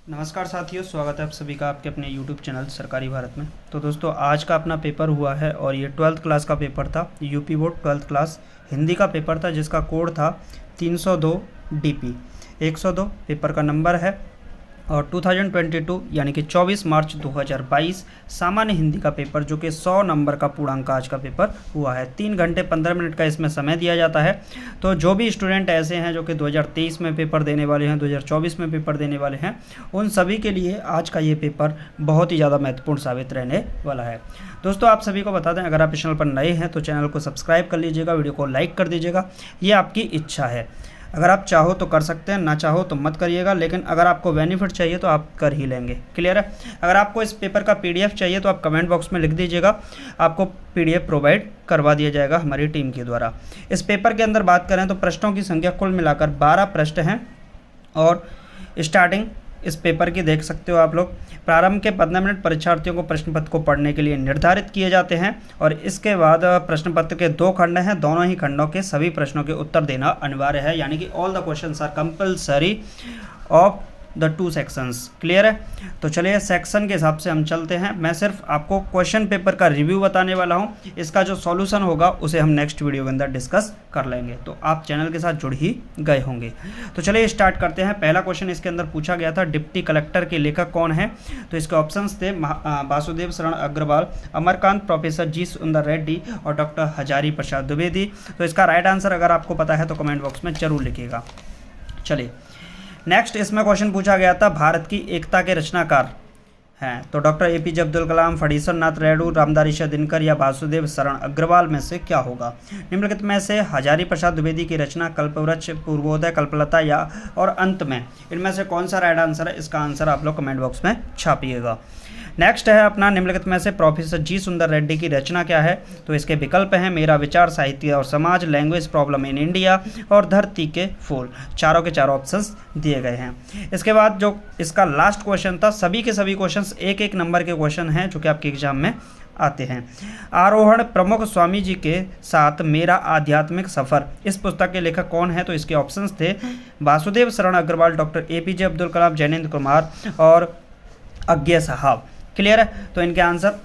नमस्कार साथियों, स्वागत है आप सभी का आपके अपने YouTube चैनल सरकारी भारत में। तो दोस्तों, आज का अपना पेपर हुआ है और ये 12th क्लास का पेपर था। UP board 12th class Hindi का पेपर था जिसका कोड था 302 DP 102 पेपर का नंबर है। और 2022 यानी कि 24 मार्च 2022 सामान्य हिंदी का पेपर जो कि 100 नंबर का पूर्णांक आज का पेपर हुआ है। 3 घंटे 15 मिनट का इसमें समय दिया जाता है। तो जो भी स्टूडेंट ऐसे हैं जो कि 2023 में पेपर देने वाले हैं, 2024 में पेपर देने वाले हैं, उन सभी के लिए आज का ये पेपर बहुत ही ज़्यादा महत्वपूर्ण साबित रहने वाला है। दोस्तों, आप सभी को बता दें, अगर आप इस चैनल पर नए हैं तो चैनल को सब्सक्राइब कर लीजिएगा, वीडियो को लाइक कर दीजिएगा। ये आपकी इच्छा है, अगर आप चाहो तो कर सकते हैं, ना चाहो तो मत करिएगा, लेकिन अगर आपको बेनिफिट चाहिए तो आप कर ही लेंगे। क्लियर है? अगर आपको इस पेपर का PDF चाहिए तो आप कमेंट बॉक्स में लिख दीजिएगा, आपको PDF प्रोवाइड करवा दिया जाएगा हमारी टीम के द्वारा। इस पेपर के अंदर बात करें तो प्रश्नों की संख्या कुल मिलाकर 12 प्रश्न हैं और स्टार्टिंग इस पेपर की देख सकते हो आप लोग। प्रारंभ के 15 मिनट परीक्षार्थियों को प्रश्न पत्र को पढ़ने के लिए निर्धारित किए जाते हैं और इसके बाद प्रश्न पत्र के 2 खंड हैं। दोनों ही खंडों के सभी प्रश्नों के उत्तर देना अनिवार्य है, यानी कि all the questions are compulsory of the 2 sections. Clear है? तो चलिए सेक्शन के हिसाब से हम चलते हैं। मैं सिर्फ आपको क्वेश्चन पेपर का रिव्यू बताने वाला हूं, इसका जो सॉल्यूशन होगा उसे हम नेक्स्ट वीडियो के अंदर डिस्कस कर लेंगे। तो आप चैनल के साथ जुड़ ही गए होंगे। तो चलिए स्टार्ट करते हैं। पहला क्वेश्चन इसके अंदर पूछा गया था, डिप्टी कलेक्टर के लेखक कौन है? तो इसके ऑप्शंस थे वासुदेव शरण अग्रवाल, अमरकांत, प्रोफेसर जी सुंदर रेड्डी और डॉक्टर हजारी प्रसाद द्विवेदी। तो इसका राइट आंसर अगर आपको पता है तो कमेंट बॉक्स में जरूर लिखिएगा। चलिए नेक्स्ट, इसमें क्वेश्चन पूछा गया था, भारत की एकता के रचनाकार हैं तो डॉक्टर APJ अब्दुल कलाम, फडीसर नाथ रेड्डी, रामधारी दिनकर या वासुदेव शरण अग्रवाल में से क्या होगा? निम्नलिखित में से हजारी प्रसाद द्विवेदी की रचना कल्पवृक्ष, पूर्वोदय, कल्पलता या और अंत में इनमें से कौन सा राइट आंसर है? इसका आंसर आप लोग कमेंट बॉक्स में छापिएगा। नेक्स्ट है अपना, निम्नलिखित में से प्रोफेसर जी सुंदर रेड्डी की रचना क्या है? तो इसके विकल्प हैं मेरा विचार, साहित्य और समाज, लैंग्वेज प्रॉब्लम इन इंडिया और धरती के फूल। चारों के चारों ऑप्शंस दिए गए हैं। इसके बाद जो इसका लास्ट क्वेश्चन था, सभी के सभी क्वेश्चंस 1-1 नंबर के क्वेश्चन हैं जो कि आपके एग्जाम में आते हैं। आरोहण प्रमुख स्वामी जी के साथ मेरा आध्यात्मिक सफर, इस पुस्तक के लेखक कौन है? तो इसके ऑप्शंस थे वासुदेव शरण अग्रवाल, डॉक्टर APJ अब्दुल कलाम, जैनेन्द्र कुमार और अज्ञे साहब। क्लियर है? तो इनके आंसर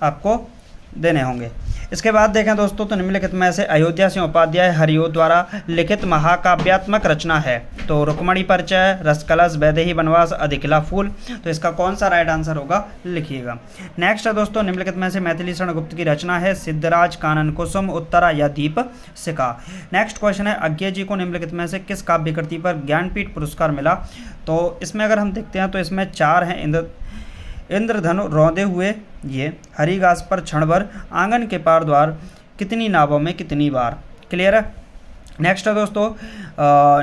आपको देने होंगे। इसके बाद देखें दोस्तों, तो निम्नलिखित में से अयोध्या सिंह उपाध्याय हरिओ द्वारा लिखित महाकाव्यात्मक रचना है? तो रुक्मणी परिचय, रसकलश, वैदेही वनवास, अधिकिला फूल। तो इसका कौन सा राइट आंसर होगा? लिखिएगा। नेक्स्ट है दोस्तों, निम्नलिखित में से मैथिली शरण गुप्त की रचना है सिद्धराज कानन कुसुम, उत्तरा या दीप शिखा। नेक्स्ट क्वेश्चन है, अज्ञे जी को निम्नलिखित में से किस काव्य कृति पर ज्ञानपीठ पुरस्कार मिला? तो इसमें अगर हम देखते हैं तो इसमें 4 हैं, इंद्रधनु रौंदे हुए, ये हरिघास पर क्षण भर, आंगन के पार द्वार, कितनी नावों में कितनी बार। क्लियर है? नेक्स्ट है दोस्तों,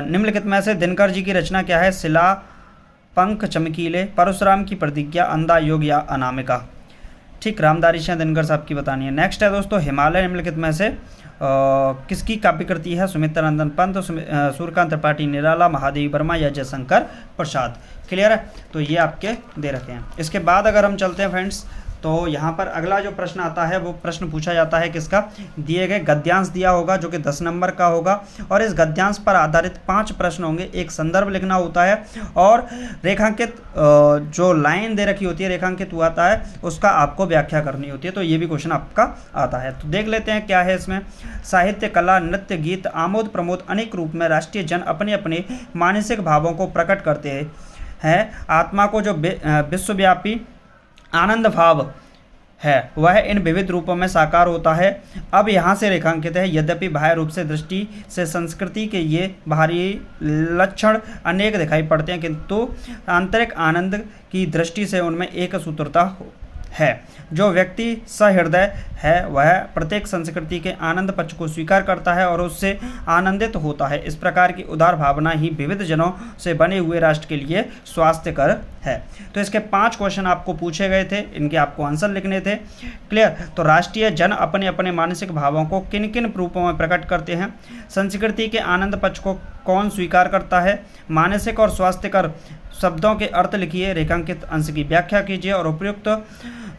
निम्नलिखित में से दिनकर जी की रचना क्या है? शिला, पंख चमकीले, परशुराम की प्रतिज्ञा, अंधा योग या अनामिका। ठीक, रामधारी सिंह दिनकर साहब की बतानी है। नेक्स्ट है दोस्तों, हिमालय निम्नलिखित में से किसकी काव्य कृति है? सुमित्रानंदन पंत, सूर्यकांत त्रिपाठी निराला, महादेवी वर्मा या जयशंकर प्रसाद। क्लियर है? तो ये आपके दे रखे हैं। इसके बाद अगर हम चलते हैं फ्रेंड्स, तो यहाँ पर अगला जो प्रश्न आता है वो प्रश्न पूछा जाता है किसका? दिए गए गद्यांश दिया होगा जो कि 10 नंबर का होगा और इस गद्यांश पर आधारित 5 प्रश्न होंगे। एक संदर्भ लिखना होता है और रेखांकित जो लाइन दे रखी होती है, रेखांकित हुआ आता है, उसका आपको व्याख्या करनी होती है। तो ये भी क्वेश्चन आपका आता है। तो देख लेते हैं क्या है इसमें। साहित्य, कला, नृत्य, गीत, आमोद प्रमोद अनेक रूप में राष्ट्रीय जन अपने अपने मानसिक भावों को प्रकट करते हैं। आत्मा को जो विश्वव्यापी आनंद भाव है वह इन विविध रूपों में साकार होता है। अब यहाँ से रेखांकित है, यद्यपि बाह्य रूप से दृष्टि से संस्कृति के ये बाहरी लक्षण अनेक दिखाई पड़ते हैं, किंतु आंतरिक आनंद की दृष्टि से उनमें एक सूत्रता है। जो व्यक्ति सहृदय है वह प्रत्येक संस्कृति के आनंद पक्ष को स्वीकार करता है और उससे आनंदित होता है। इस प्रकार की उदार भावना ही विविध जनों से बने हुए राष्ट्र के लिए स्वास्थ्यकर है। तो इसके 5 क्वेश्चन आपको पूछे गए थे, इनके आपको आंसर लिखने थे। क्लियर? तो राष्ट्रीय जन अपने अपने मानसिक भावों को किन किन रूपों में प्रकट करते हैं? संस्कृति के आनंद पक्ष को कौन स्वीकार करता है? मानसिक और स्वास्थ्यकर शब्दों के अर्थ लिखिए, रेखांकित अंश की व्याख्या कीजिए और उपयुक्त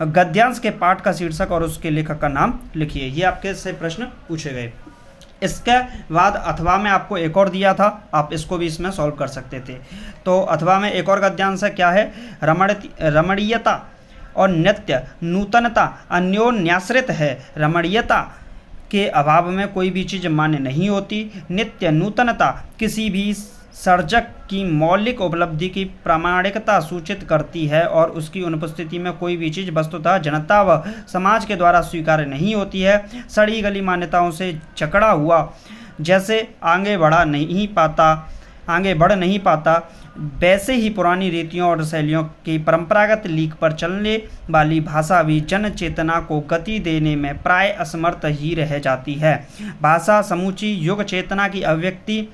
गद्यांश के पाठ का शीर्षक और उसके लेखक का नाम लिखिए। ये आपके से प्रश्न पूछे गए। इसके बाद अथवा में आपको एक और दिया था, आप इसको भी इसमें सॉल्व कर सकते थे। तो अथवा में एक और गद्यांश है, क्या है, रमणीयता और नित्य नूतनता अन्योन्याश्रित है। रमणीयता के अभाव में कोई भी चीज़ मान्य नहीं होती। नित्य नूतनता किसी भी सर्जक की मौलिक उपलब्धि की प्रामाणिकता सूचित करती है और उसकी अनुपस्थिति में कोई भी चीज़ वस्तुतः जनता व समाज के द्वारा स्वीकार्य नहीं होती है। सड़ी गली मान्यताओं से जकड़ा हुआ जैसे आगे बढ़ नहीं पाता, वैसे ही पुरानी रीतियों और शैलियों की परंपरागत लीक पर चलने वाली भाषा भी जन चेतना को गति देने में प्राय असमर्थ ही रह जाती है। भाषा समूची युग चेतना की अभिव्यक्ति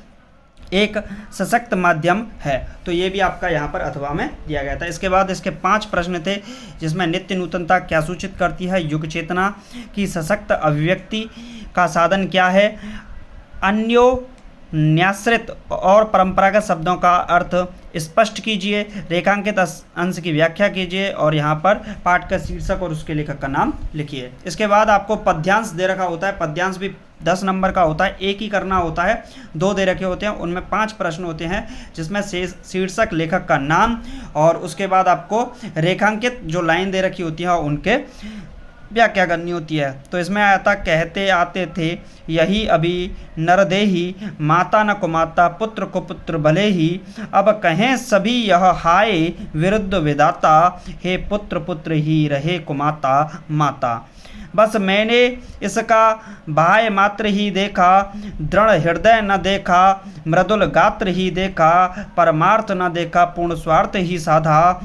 एक सशक्त माध्यम है। तो ये भी आपका यहाँ पर अथवा में दिया गया था। इसके बाद इसके 5 प्रश्न थे, जिसमें नित्य नूतनता क्या सूचित करती है, युग चेतना की सशक्त अभिव्यक्ति का साधन क्या है, अन्योन्याश्रित और परंपरागत शब्दों का अर्थ स्पष्ट कीजिए, रेखांकित अंश की व्याख्या कीजिए और यहाँ पर पाठ का शीर्षक और उसके लेखक का नाम लिखिए। इसके बाद आपको पद्यांश दे रखा होता है। पद्यांश भी 10 नंबर का होता है, एक ही करना होता है, 2 दे रखे होते हैं, उनमें 5 प्रश्न होते हैं, जिसमें शीर्षक, लेखक का नाम और उसके बाद आपको रेखांकित जो लाइन दे रखी होती है उनके व्याख्या करनी होती है। तो इसमें आया था, कहते आते थे यही अभी नरदेही, माता न कुमाता, पुत्र को पुत्र भले ही, अब कहें सभी यह हाय विरुद्ध विधाता, हे पुत्र पुत्र ही रहे कुमाता माता। बस मैंने इसका बाह्य मात्र ही देखा, दृढ़ हृदय न देखा, मृदुल गात्र ही देखा, परमार्थ न देखा, पूर्ण स्वार्थ ही साधा,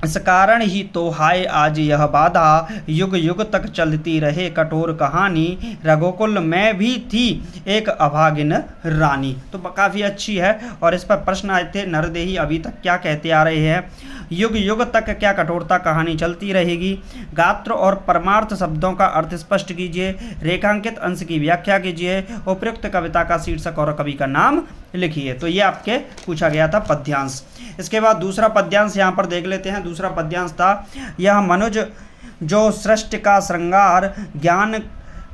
इस कारण ही तो हाय आज यह बाधा, युग युग तक चलती रहे कठोर कहानी, रघुकुल में भी थी एक अभागिन रानी। तो काफ़ी अच्छी है। और इस पर प्रश्न आए थे, नरदेही अभी तक क्या कहते आ रहे हैं, युग युग तक क्या कठोरता कहानी चलती रहेगी, गात्र और परमार्थ शब्दों का अर्थ स्पष्ट कीजिए, रेखांकित अंश की व्याख्या कीजिए, उपयुक्त कविता का शीर्षक और कवि का नाम लिखिए। तो ये आपके पूछा गया था पद्यांश। इसके बाद दूसरा पद्यांश यहाँ पर देख लेते हैं। दूसरा पद्यांश था, यह मनुज जो सृष्टि का श्रृंगार, ज्ञान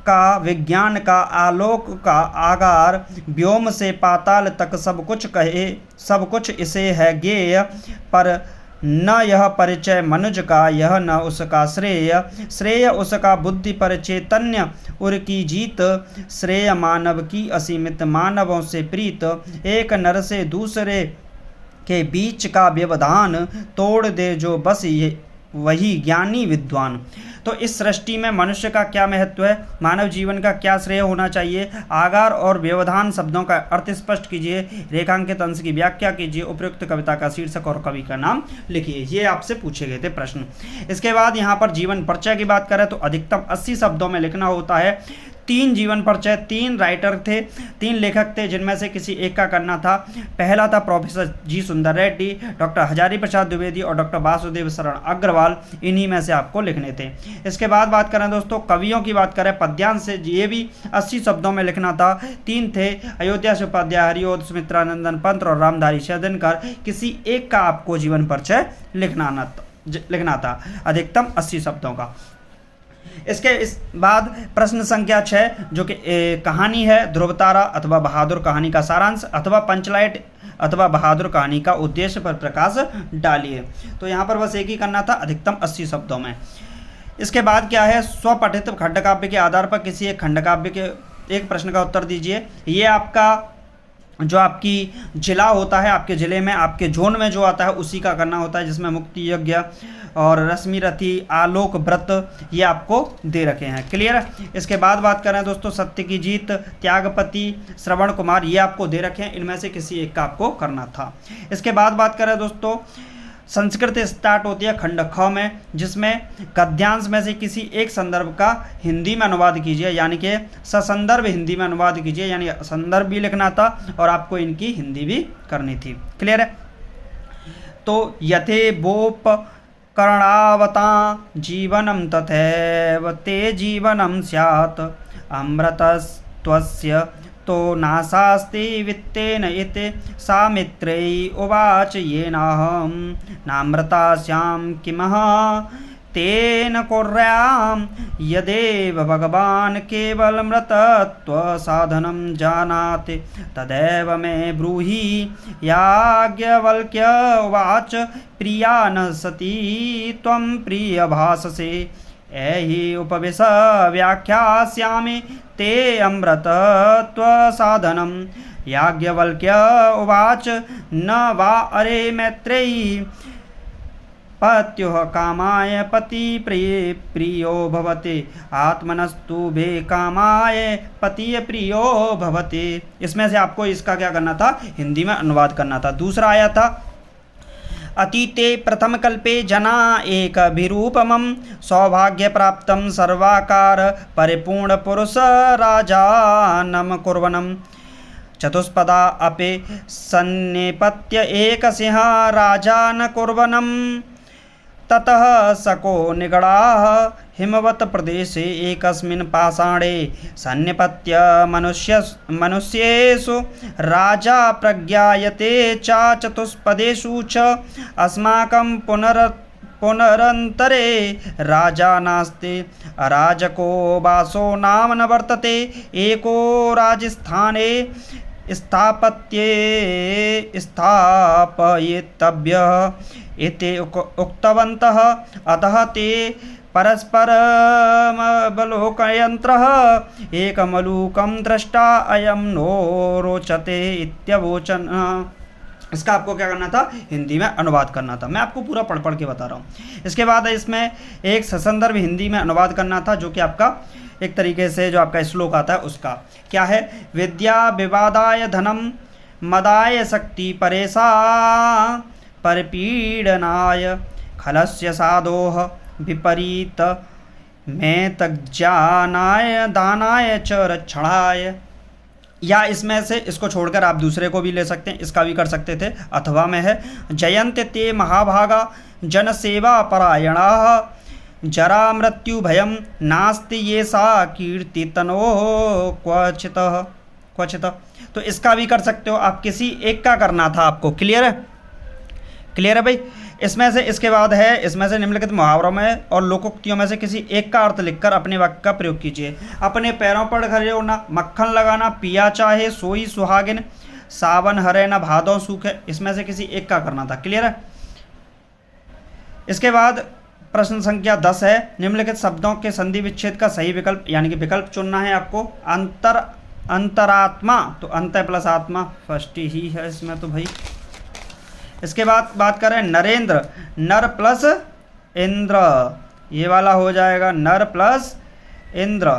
का विज्ञान का आलोक का आगार, व्योम से पाताल तक सब कुछ कहे, सब कुछ इसे है गेय, पर न यह परिचय मनुज का, यह न उसका श्रेय, श्रेय उसका बुद्धि पर चैतन्य उर की जीत, श्रेय मानव की असीमित मानवों से प्रीत, एक नर से दूसरे के बीच का व्यवधान, तोड़ दे जो बस ये वही ज्ञानी विद्वान। तो इस सृष्टि में मनुष्य का क्या महत्व है, मानव जीवन का क्या श्रेय होना चाहिए, आगार और व्यवधान शब्दों का अर्थ स्पष्ट कीजिए, रेखांकित अंश की व्याख्या कीजिए, उपयुक्त कविता का शीर्षक और कवि का नाम लिखिए। ये आपसे पूछे गए थे प्रश्न। इसके बाद यहाँ पर जीवन परिचय की बात करें तो अधिकतम 80 शब्दों में लिखना होता है। 3 जीवन परिचय, 3 राइटर थे, 3 लेखक थे, जिनमें से किसी एक का करना था। पहला था प्रोफेसर जी सुंदर रेड्डी, डॉक्टर हजारी प्रसाद द्विवेदी और डॉक्टर वासुदेव शरण अग्रवाल, इन्हीं में से आपको लिखने थे। इसके बाद बात करें दोस्तों कवियों की बात करें, पद्यांश से ये भी 80 शब्दों में लिखना था। 3 थे, अयोध्या से उपाध्याय, हरिओद, सुमित्रानंदन पंत और रामधारी सैदनकर। किसी एक का आपको जीवन परिचय लिखना था, अधिकतम 80 शब्दों का। इसके इस बाद प्रश्न संख्या 6 जो कि कहानी है, ध्रुवतारा अथवा बहादुर कहानी का सारांश अथवा पंचलाइट अथवा बहादुर कहानी का उद्देश्य पर प्रकाश डालिए। तो यहाँ पर बस एक ही करना था, अधिकतम 80 शब्दों में। इसके बाद क्या है, स्वपठित खंडकाव्य के आधार पर किसी एक खंडकाव्य के एक प्रश्न का उत्तर दीजिए। ये आपका जो आपकी जिला होता है, आपके ज़िले में आपके जोन में जो आता है उसी का करना होता है, जिसमें मुक्ति यज्ञ और रश्मि रथी, आलोक व्रत ये आपको दे रखे हैं। क्लियर। इसके बाद बात करें दोस्तों सत्य की जीत, त्यागपति, श्रवण कुमार, ये आपको दे रखे हैं, इनमें से किसी एक का आपको करना था। इसके बाद बात करें दोस्तों संस्कृत स्टार्ट होती है खंड ख में, जिसमें गद्यांश में से किसी एक संदर्भ का हिंदी में अनुवाद कीजिए, यानी कि ससंदर्भ हिंदी में अनुवाद कीजिए, यानी संदर्भ भी लिखना था और आपको इनकी हिंदी भी करनी थी। क्लियर है। तो यथे बोप कर्णावता जीवनम तथैव ते जीवनम स्यात्, अमृतस्त्वस्य तो नासास्ति वित्तेन इति सामित्रेयी उवाच येनाहं नामृतास्यां किमः तेन कुर्यां यदेव भगवान् केवलमृतत्वसाधनं जानाति तदेव मे ब्रूहि। याज्ञवल्क्य उवाच प्रिया न सती त्वं प्रियभाससे एहि उपविश व्याख्यास्यामि ते अमृतत्वसाधनं। याज्ञवल्क्य उवाच न वा अरे मैत्रेयी पत्युः कामाय पति प्रियो भवति आत्मनस्तु भे कामाय पति प्रियो भवति। इसमें से आपको इसका क्या करना था, हिंदी में अनुवाद करना था। दूसरा आया था अतीते प्रथम कल्पे जना एक विरूपमं सौभाग्य प्राप्तं सर्वाकार परिपूर्ण पुरुष राजानं कुर्वनं। चतुष्पदा अपि सन्निपत्य एकसिंह राजान कुर्वनं। ततः सको निगडाः हिमवत् प्रदेशे एकस्मिन् पाषाणे सन्निपत्य मनुष्येषु राजा प्रज्ञायते च चतुष्पदेषु च अस्माकं पुनरन्तरे राजा नास्ति अराजको वासो नाम न वर्तते एको राजस्थाने स्थापयितव्यः इति उक्तवन्तः। अतः ते परस्परमवलोकयन्तः एकमलूकं दृष्टा अयं नो रोचते इत्यवोचन। इसका आपको क्या करना था, हिंदी में अनुवाद करना था। मैं आपको पूरा पढ़ के बता रहा हूँ। इसके बाद इसमें एक ससंदर्भ हिंदी में अनुवाद करना था, जो कि आपका एक तरीके से जो आपका श्लोक आता है उसका क्या है। विद्या विवादाय धनम मदाय शक्ति परेशा परपीडनाय खलस्य साधोः विपरीत में तज्ज्ञानाय दानाय च रक्षणाय। या इसमें से इसको छोड़कर आप दूसरे को भी ले सकते हैं, इसका भी कर सकते थे। अथवा में है जयन्ते ते महाभागा जनसेवा परायणाः जरा मृत्यु भयम नास्ति ये सा कीर्ति तनो क्वचित। तो इसका भी कर सकते हो आप, किसी एक का करना था आपको। क्लियर है, क्लियर है भाई। इसमें से इसके बाद है, इसमें से निम्नलिखित मुहावरों में और लोकोक्तियों में से किसी एक का अर्थ लिखकर अपने वाक्य का प्रयोग कीजिए। अपने पैरों पर खड़े होना, मक्खन लगाना, पिया चाहे सोई सुहागिन, सावन हरे न भादों सूखे। इसमें से किसी एक का करना था। क्लियर है। इसके बाद प्रश्न संख्या 10 है, निम्नलिखित शब्दों के संधि विच्छेद का सही विकल्प यानी कि विकल्प चुनना है आपको। अंतरात्मा, तो अंत प्लस आत्मा फर्स्ट ही है इसमें तो भाई। इसके बाद बात करें नरेंद्र, नर प्लस इंद्र, ये वाला हो जाएगा नर प्लस इंद्र।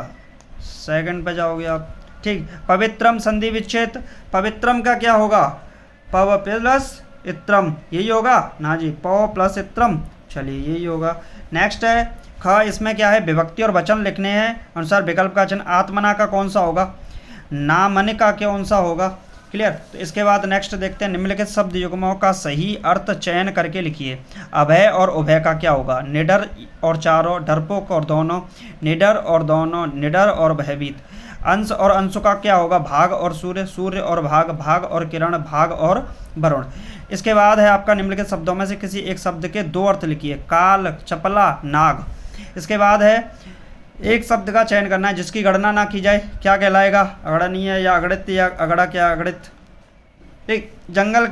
सेकंड पे जाओगे आप, ठीक। पवित्रम संधि विच्छेद, पवित्रम का क्या होगा, पव प्लस इत्रम, यही होगा ना जी, पव प्लस इत्रम। चलिए यही होगा। नेक्स्ट है ख, इसमें क्या है, विभक्ति और वचन लिखने हैं अनुसार विकल्प का चयन। आत्मना का कौन सा होगा, नामन का कौन सा होगा। क्लियर। तो इसके बाद नेक्स्ट देखते हैं, निम्नलिखित शब्द युग्मों का सही अर्थ चयन करके लिखिए। अभय और उभय का क्या होगा, निडर और चारों, डरपोक और दोनों, निडर और दोनों, निडर और भयभीत। अंश और अंशु का क्या होगा, भाग और सूर्य, सूर्य और भाग, भाग और किरण, भाग और वरुण। इसके बाद है आपका निम्नलिखित शब्दों में से किसी एक शब्द के दो अर्थ लिखिए। काल, चपला, नाग। इसके बाद है एक शब्द का चयन करना है जिसकी गणना ना की जाए, क्या कहलाएगा, अगड़नीय या अगड़ित या अगड़ा क्या अगड़ित। एक जंगल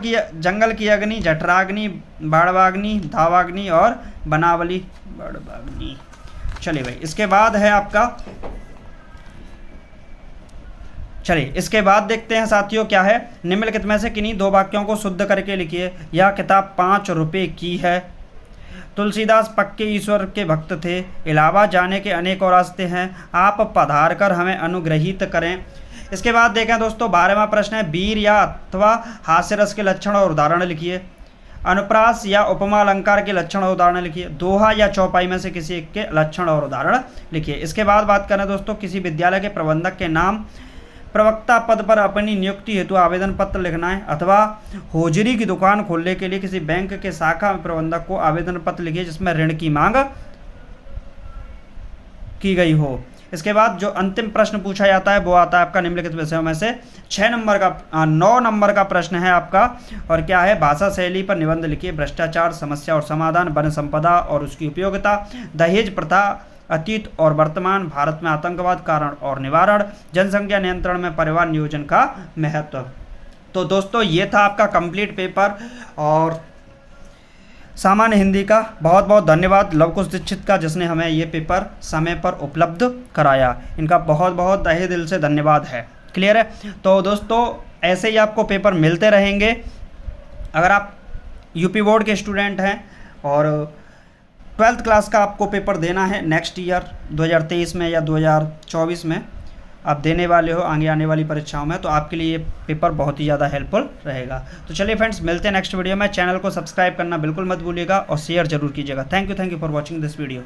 की अग्नि, जठराग्नि, बाड़वाग्नि, धावाग्नि और बनावली बाड़वाग्नि। चलिए भाई, इसके बाद है आपका, चलिए इसके बाद देखते हैं साथियों क्या है। निम्नलिखित में से किन्हीं दो वाक्यों को शुद्ध करके लिखिए। यह किताब 5 रुपए की है। तुलसीदास पक्के ईश्वर के भक्त थे। इलाहाबाद जाने के अनेकों रास्ते हैं, आप पधार कर हमें अनुग्रहित करें। इसके बाद देखें दोस्तों 12वां प्रश्न है, वीर या अथवा हास्य रस के लक्षण और उदाहरण लिखिए। अनुप्रास या उपमा अलंकार के लक्षण और उदाहरण लिखिए। दोहा या चौपाई में से किसी एक के लक्षण और उदाहरण लिखिए। इसके बाद बात करें दोस्तों, किसी विद्यालय के प्रबंधक के नाम, प्रवक्ता पद पर अपनी नियुक्ति हेतु आवेदन पत्र लिखना है, अथवा होजरी की दुकान खोलने के लिए किसी बैंक के शाखा प्रबंधक को आवेदन पत्र लिखिए जिसमें ऋण की मांग की गई हो। इसके बाद जो अंतिम प्रश्न पूछा जाता है वो आता है आपका निम्नलिखित विषयों में से 9 नंबर का प्रश्न है आपका, और क्या है, भाषा शैली पर निबंध लिखिए, भ्रष्टाचार समस्या और समाधान, वन संपदा और उसकी उपयोगिता, दहेज प्रथा अतीत और वर्तमान, भारत में आतंकवाद कारण और निवारण, जनसंख्या नियंत्रण में परिवार नियोजन का महत्व। तो दोस्तों ये था आपका कंप्लीट पेपर और सामान्य हिंदी का। बहुत बहुत धन्यवाद लवकुश दीक्षित का, जिसने हमें ये पेपर समय पर उपलब्ध कराया। इनका बहुत बहुत तहे दिल से धन्यवाद है। क्लियर है? तो दोस्तों ऐसे ही आपको पेपर मिलते रहेंगे। अगर आप यूपी बोर्ड के स्टूडेंट हैं और 12th क्लास का आपको पेपर देना है नेक्स्ट ईयर 2023 में या 2024 में आप देने वाले हो आगे आने वाली परीक्षाओं में, तो आपके लिए ये पेपर बहुत ही ज़्यादा हेल्पफुल रहेगा। तो चलिए फ्रेंड्स, मिलते हैं नेक्स्ट वीडियो में। चैनल को सब्सक्राइब करना बिल्कुल मत भूलिएगा और शेयर जरूर कीजिएगा। Thank you for watching this video.